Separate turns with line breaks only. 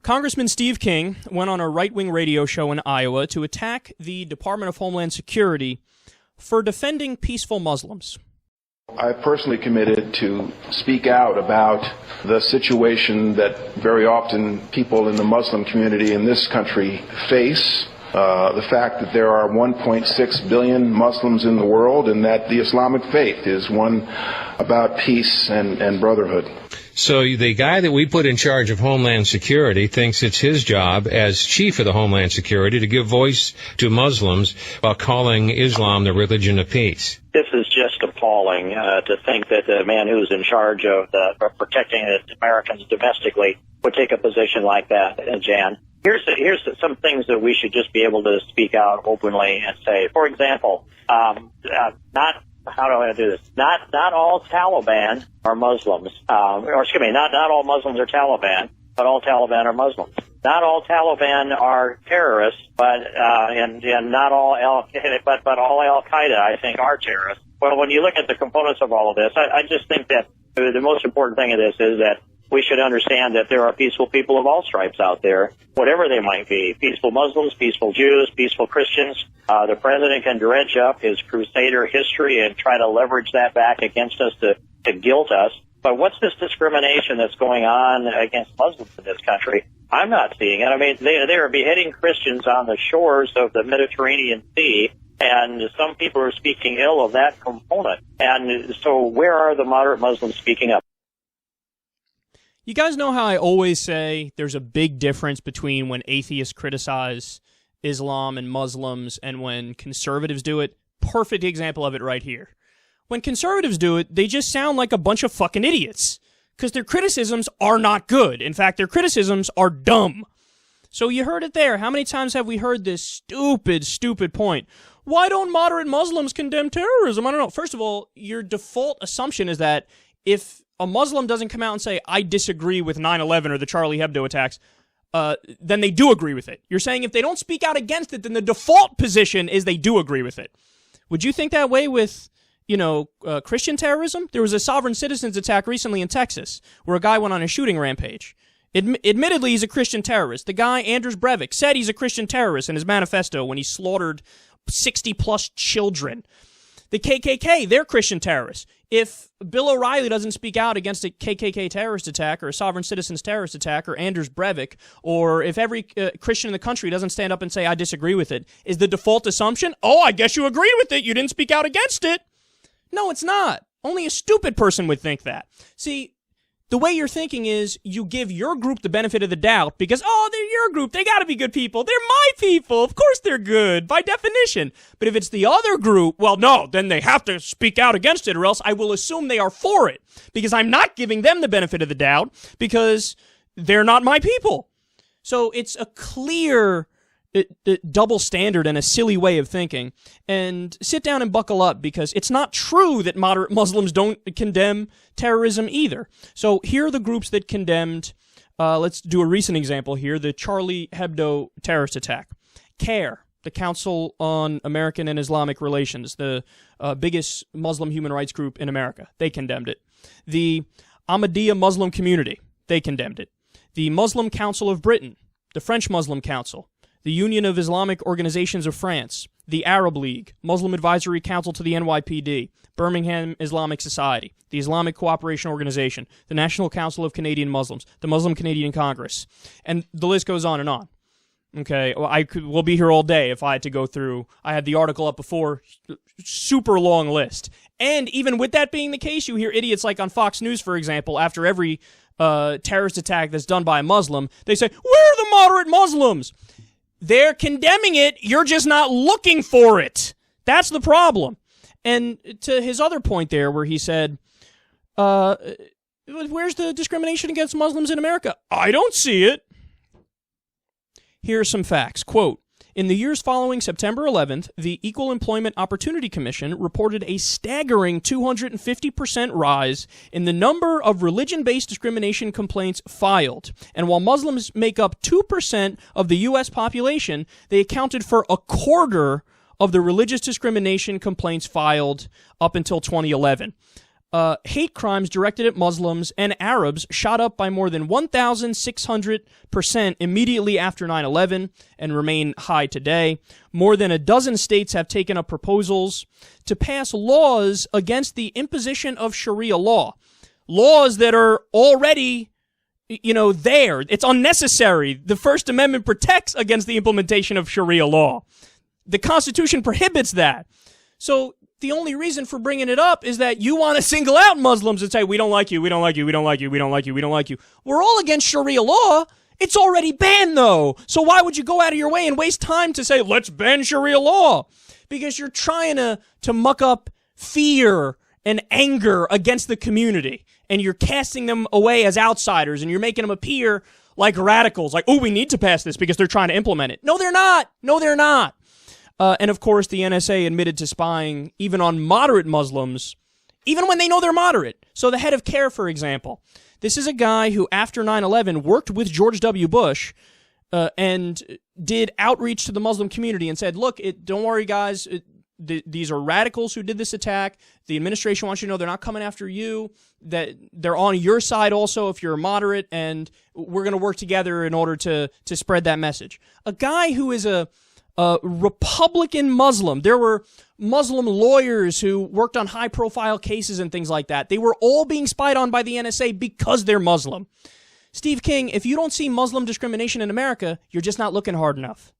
Congressman Steve King went on a right-wing radio show in Iowa to attack the Department of Homeland Security for defending peaceful Muslims.
I personally committed to speak out about the situation that very often people in the Muslim community in this country face. The fact that there are 1.6 billion Muslims in the world and that the Islamic faith is one about peace and brotherhood.
So the guy that we put in charge of Homeland Security thinks it's his job as chief of the Homeland Security to give voice to Muslims while calling Islam the religion of peace.
This is just appalling to think that the man who's in charge of protecting the Americans domestically would take a position like that, Jan. Here's some things that we should just be able to speak out openly and say. For example, not all Taliban are Muslims. Not all Muslims are Taliban, but all Taliban are Muslims. Not all Taliban are terrorists, but not all but all Al Qaeda, I think, are terrorists. Well, when you look at the components of all of this, I just think that the most important thing of this is that we should understand that there are peaceful people of all stripes out there, whatever they might be. Peaceful Muslims, peaceful Jews, peaceful Christians. The president can dredge up his crusader history and try to leverage that back against us to guilt us. But what's this discrimination that's going on against Muslims in this country? I'm not seeing it. I mean, they are beheading Christians on the shores of the Mediterranean Sea, and some people are speaking ill of that component. And so where are the moderate Muslims speaking up?
You guys know how I always say there's a big difference between when atheists criticize Islam and Muslims and when conservatives do it? Perfect example of it right here. When conservatives do it, they just sound like a bunch of fucking idiots because their criticisms are not good. In fact, their criticisms are dumb. So you heard it there. How many times have we heard this stupid point? Why don't moderate Muslims condemn terrorism? I don't know. First of all, your default assumption is that if a Muslim doesn't come out and say, I disagree with 9/11 or the Charlie Hebdo attacks, then they do agree with it. You're saying if they don't speak out against it, then the default position is they do agree with it. Would you think that way with, Christian terrorism? There was a sovereign citizens attack recently in Texas where a guy went on a shooting rampage. Admittedly, he's a Christian terrorist. The guy, Anders Breivik, said he's a Christian terrorist in his manifesto when he slaughtered 60-plus children. The KKK, they're Christian terrorists. If Bill O'Reilly doesn't speak out against a KKK terrorist attack or a sovereign citizens terrorist attack or Anders Breivik, or if every Christian in the country doesn't stand up and say, I disagree with it, is the default assumption, oh, I guess you agree with it, you didn't speak out against it? No, it's not. Only a stupid person would think that. See, the way you're thinking is you give your group the benefit of the doubt because, oh, they're your group. They got to be good people. They're my people. Of course they're good by definition. But if it's the other group, well, no, then they have to speak out against it or else I will assume they are for it because I'm not giving them the benefit of the doubt because they're not my people. So it's a clear double standard and a silly way of thinking. And sit down and buckle up because it's not true that moderate Muslims don't condemn terrorism either. So here are the groups that condemned, let's do a recent example here, the Charlie Hebdo terrorist attack. CARE, the Council on American and Islamic Relations, the biggest Muslim human rights group in America, they condemned it. The Ahmadiyya Muslim community, they condemned it. The Muslim Council of Britain, the French Muslim Council, the Union of Islamic Organizations of France, the Arab League, Muslim Advisory Council to the NYPD, Birmingham Islamic Society, the Islamic Cooperation Organization, the National Council of Canadian Muslims, the Muslim Canadian Congress, and the list goes on and on. Okay, well, we'll be here all day if I had to go through. I had the article up before, super long list. And even with that being the case, you hear idiots like on Fox News, for example, after every terrorist attack that's done by a Muslim, they say, where are the moderate Muslims? They're condemning it, you're just not looking for it. That's the problem. And to his other point there where he said, where's the discrimination against Muslims in America? I don't see it. Here are some facts. Quote, in the years following September 11th, the Equal Employment Opportunity Commission reported a staggering 250% rise in the number of religion-based discrimination complaints filed. And while Muslims make up 2% of the U.S. population, they accounted for a quarter of the religious discrimination complaints filed up until 2011. hate crimes directed at Muslims and Arabs shot up by more than 1,600% immediately after 9/11 and remain high today. More than a dozen states have taken up proposals to pass laws against the imposition of Sharia law. Laws that are already, there. It's unnecessary. The First Amendment protects against the implementation of Sharia law. The Constitution prohibits that. So the only reason for bringing it up is that you want to single out Muslims and say, we don't like you, we don't like you, we don't like you, we don't like you, we don't like you. We're all against Sharia law. It's already banned, though. So why would you go out of your way and waste time to say, let's ban Sharia law? Because you're trying to muck up fear and anger against the community. And you're casting them away as outsiders, and you're making them appear like radicals. Like, oh, we need to pass this because they're trying to implement it. No, they're not. No, they're not. And of course, the NSA admitted to spying even on moderate Muslims, even when they know they're moderate. So the head of CARE, for example, this is a guy who, after 9/11, worked with George W. Bush and did outreach to the Muslim community and said, look, don't worry, guys. These are radicals who did this attack. The administration wants you to know they're not coming after you, that they're on your side also if you're a moderate, and we're going to work together in order to spread that message. A guy who is a Republican Muslim. There were Muslim lawyers who worked on high-profile cases and things like that. They were all being spied on by the NSA because they're Muslim. Steve King, if you don't see Muslim discrimination in America, you're just not looking hard enough.